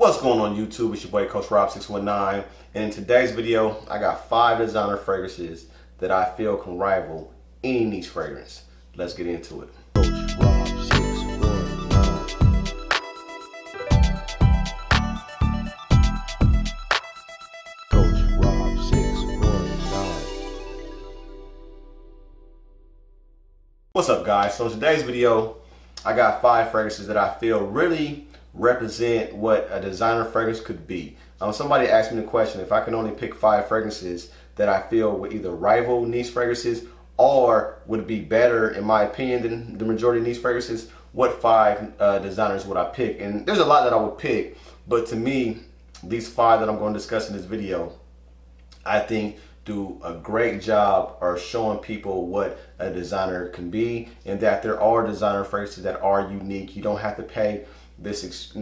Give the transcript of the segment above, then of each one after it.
What's going on YouTube? It's your boy Coach Rob 619, and in today's video I got 5 designer fragrances that I feel can rival any niche fragrance. Let's get into it. Coach Rob 619. Coach Rob 619. What's up guys? So in today's video I got 5 fragrances that I feel really represent what a designer fragrance could be. Somebody asked me the question, if I can only pick 5 fragrances that I feel would either rival niche fragrances or would be better in my opinion than the majority of niche fragrances, what 5 designers would I pick? And there's a lot that I would pick, but to me these 5 that I'm going to discuss in this video I think do a great job of showing people what a designer can be, and that there are designer fragrances that are unique. You don't have to pay this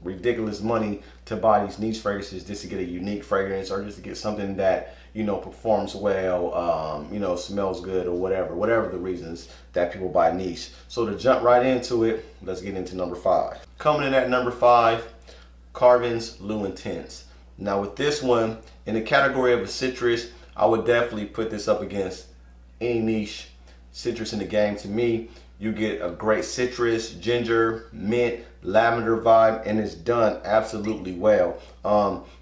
ridiculous money to buy these niche fragrances just to get a unique fragrance or just to get something that performs well, smells good, or whatever the reasons that people buy niche. So to jump right into it, let's get into number 5. Coming in at number 5, Carvin's L'Eau Intense. Now with this one, in the category of a citrus, I would definitely put this up against any niche citrus in the game. To me, you get a great citrus, ginger, mint, lavender vibe, and it's done absolutely well.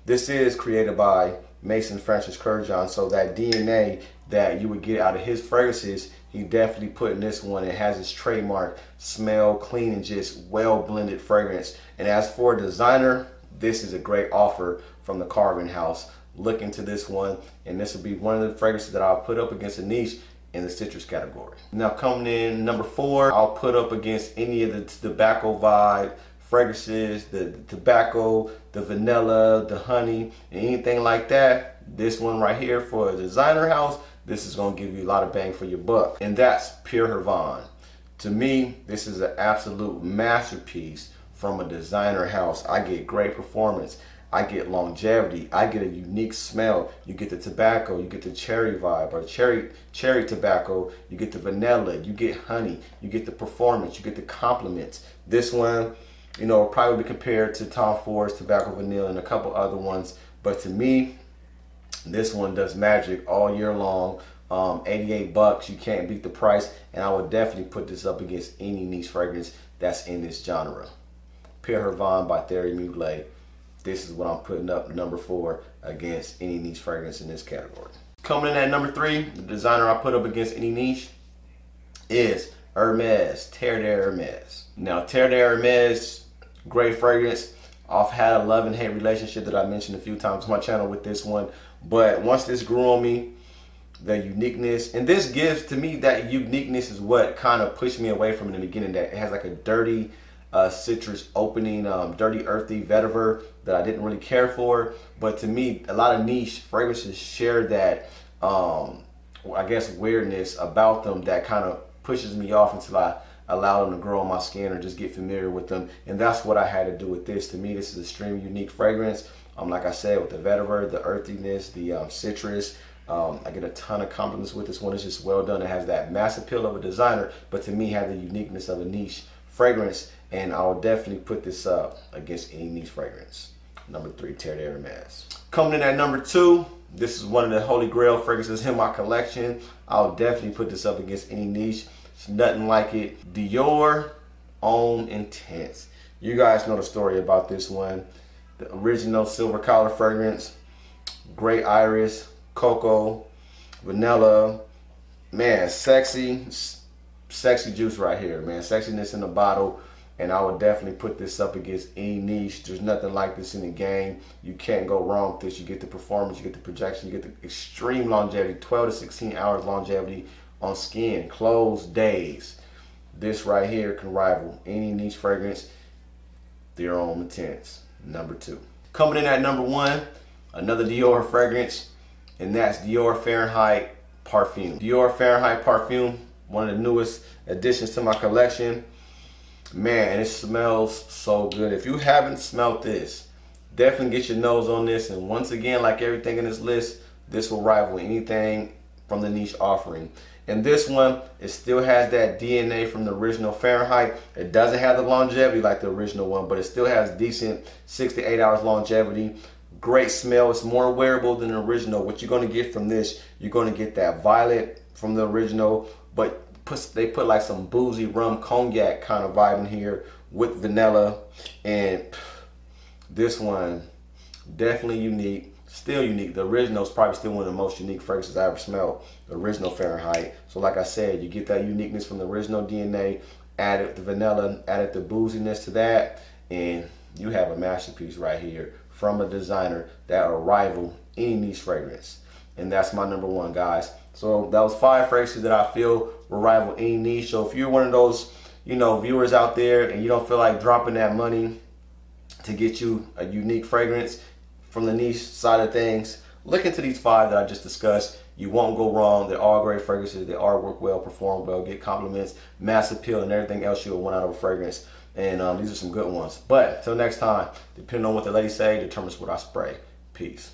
This is created by Mason Francis Kurkdjian, so that DNA that you would get out of his fragrances, he definitely put in this one. It has his trademark smell, clean and just well blended fragrance. And as for a designer, this is a great offer from the Carvin house. Look into this one, and this will be one of the fragrances that I'll put up against a niche in the citrus category. Now coming in number 4, I'll put up against any of the tobacco vibe fragrances, the tobacco, the vanilla, the honey, and anything like that. This one right here for a designer house, this is going to give you a lot of bang for your buck, and that's Pure Vaughn. To me, this is an absolute masterpiece from a designer house. I get great performance, I get longevity, I get a unique smell. You get the tobacco, you get the cherry vibe, or cherry tobacco, you get the vanilla, you get honey, you get the performance, you get the compliments. This one, probably be compared to Tom Ford's Tobacco Vanilla and a couple other ones, but to me, this one does magic all year long. 88 bucks, you can't beat the price, and I would definitely put this up against any niche fragrance that's in this genre. Pure Vaughn by Thierry Mugler. This is what I'm putting up number 4 against any niche fragrance in this category. Coming in at number 3, the designer I put up against any niche is Hermes, Terre de Hermes. Now Terre de Hermes, great fragrance. I've had a love and hate relationship that I mentioned a few times on my channel with this one, but once this grew on me, the uniqueness, and this gives to me that uniqueness is what kind of pushed me away from it in the beginning, that it has like a dirty citrus opening, dirty earthy vetiver that I didn't really care for. But to me, a lot of niche fragrances share that I guess weirdness about them that kind of pushes me off until I allow them to grow on my skin or just get familiar with them. And that's what I had to do with this. To me, this is an extremely unique fragrance. Like I said, with the vetiver, the earthiness, the citrus, I get a ton of compliments with this one. It's just well done. It has that mass appeal of a designer, but to me, has the uniqueness of a niche fragrance, and I will definitely put this up against any niche fragrance. Number 3, Terre de Hermes. Coming in at number 2, this is one of the holy grail fragrances in my collection. I'll definitely put this up against any niche. It's nothing like it. Dior L'Eau Intense. You guys know the story about this one. The original silver collar fragrance, great iris, cocoa, vanilla. Man, sexy juice right here, man. Sexiness in the bottle. And I would definitely put this up against any niche. There's nothing like this in the game. You can't go wrong with this. You get the performance, you get the projection, you get the extreme longevity, 12 to 16 hours longevity on skin, clothes, days. This right here can rival any niche fragrance. Dior L'Eau Intense, number 2. Coming in at number 1, another Dior fragrance, and that's Dior Fahrenheit Parfum. Dior Fahrenheit Parfum, one of the newest additions to my collection. Man, it smells so good. If you haven't smelled this, definitely get your nose on this. And once again, like everything in this list, this will rival anything from the niche offering. And this one, it still has that DNA from the original Fahrenheit. It doesn't have the longevity like the original one, but it still has decent 6 to 8 hours longevity. Great smell. It's more wearable than the original. What you're going to get from this, you're going to get that violet from the original, but they put like some boozy rum cognac kind of vibe in here with vanilla. And this one, definitely unique. Still unique. The original is probably still one of the most unique fragrances I ever smelled. The original Fahrenheit. So like I said, you get that uniqueness from the original DNA, added the vanilla, added the booziness to that, and you have a masterpiece right here from a designer that will rival any niche fragrance. And that's my number one, guys. So that was 5 fragrances that I feel will rival any niche. So if you're one of those, you know, viewers out there and you don't feel like dropping that money to get you a unique fragrance from the niche side of things, look into these 5 that I just discussed. You won't go wrong. They're all great fragrances. They all work well, perform well, get compliments, mass appeal, and everything else you would want out of a fragrance. And these are some good ones. But until next time, depending on what the ladies say, determines what I spray. Peace.